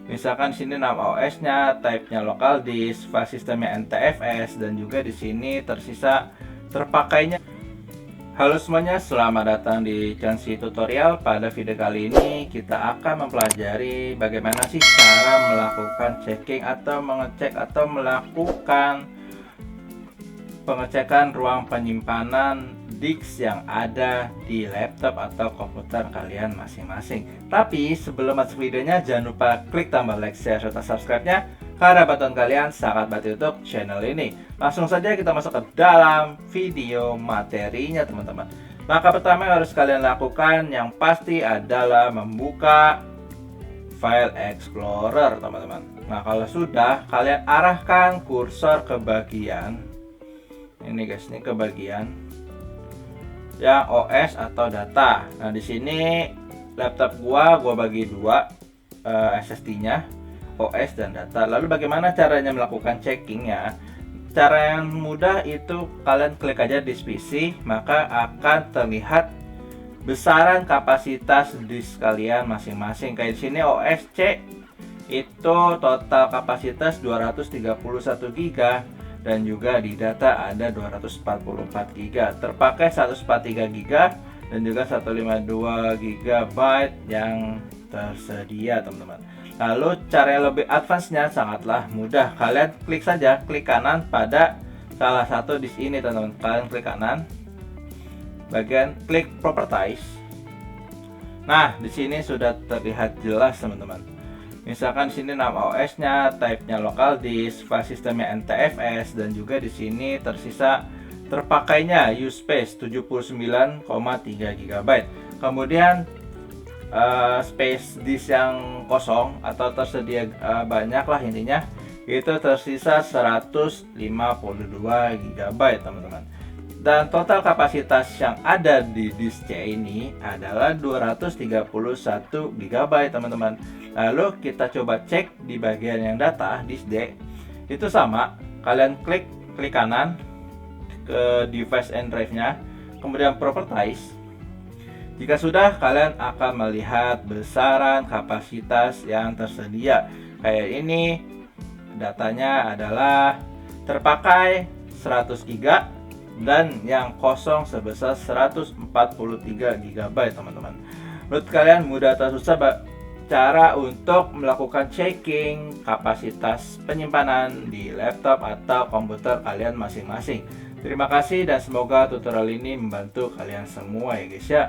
Misalkan sini nama OS-nya, type-nya local disk, file sistemnya NTFS, dan juga di sini tersisa terpakainya. Halo semuanya, selamat datang di Chansi Tutorial. Pada video kali ini kita akan mempelajari bagaimana sih cara melakukan checking atau mengecek atau melakukan pengecekan ruang penyimpanan disk yang ada di laptop atau komputer kalian masing-masing. Tapi sebelum masuk videonya, jangan lupa klik tombol like, share, serta subscribe-nya, karena bantuan kalian sangat bantu untuk channel ini. Langsung saja kita masuk ke dalam video materinya, teman-teman. Langkah pertama yang harus kalian lakukan yang pasti adalah membuka File Explorer, teman-teman. Nah, kalau sudah, kalian arahkan kursor ke bagian ini guys, ini ke bagian yang OS atau data. Nah, di sini laptop gua bagi dua, SSD-nya, OS dan data. Lalu bagaimana caranya melakukan checkingnya? Cara yang mudah itu kalian klik aja disk PC, maka akan terlihat besaran kapasitas disk kalian masing-masing. Kayak di sini OS C itu total kapasitas 231 GB. Dan juga di data ada 244 GB, terpakai 143 GB dan juga 152 GB yang tersedia, teman-teman. Lalu cara yang lebih advance-nya sangatlah mudah. Kalian klik saja, klik kanan pada salah satu disk ini, teman-teman. Kalian klik kanan, bagian klik properties. Nah, di sini sudah terlihat jelas, teman-teman. Misalkan sini nama OS-nya, type-nya local disk, file sistemnya NTFS, dan juga di sini tersisa terpakainya use space 79,3 GB. Kemudian space disk yang kosong atau tersedia banyak lah intinya, itu tersisa 152 GB, teman-teman. Dan total kapasitas yang ada di disk C ini adalah 231 GB, teman-teman. Lalu kita coba cek di bagian yang data disk D. Itu sama, kalian klik kanan ke device and drive-nya, kemudian properties. Jika sudah, kalian akan melihat besaran kapasitas yang tersedia. Kayak ini, datanya adalah terpakai 100 GB dan yang kosong sebesar 143 GB, teman-teman. Menurut kalian mudah atau susah cara untuk melakukan checking kapasitas penyimpanan di laptop atau komputer kalian masing-masing? Terima kasih dan semoga tutorial ini membantu kalian semua ya guys ya.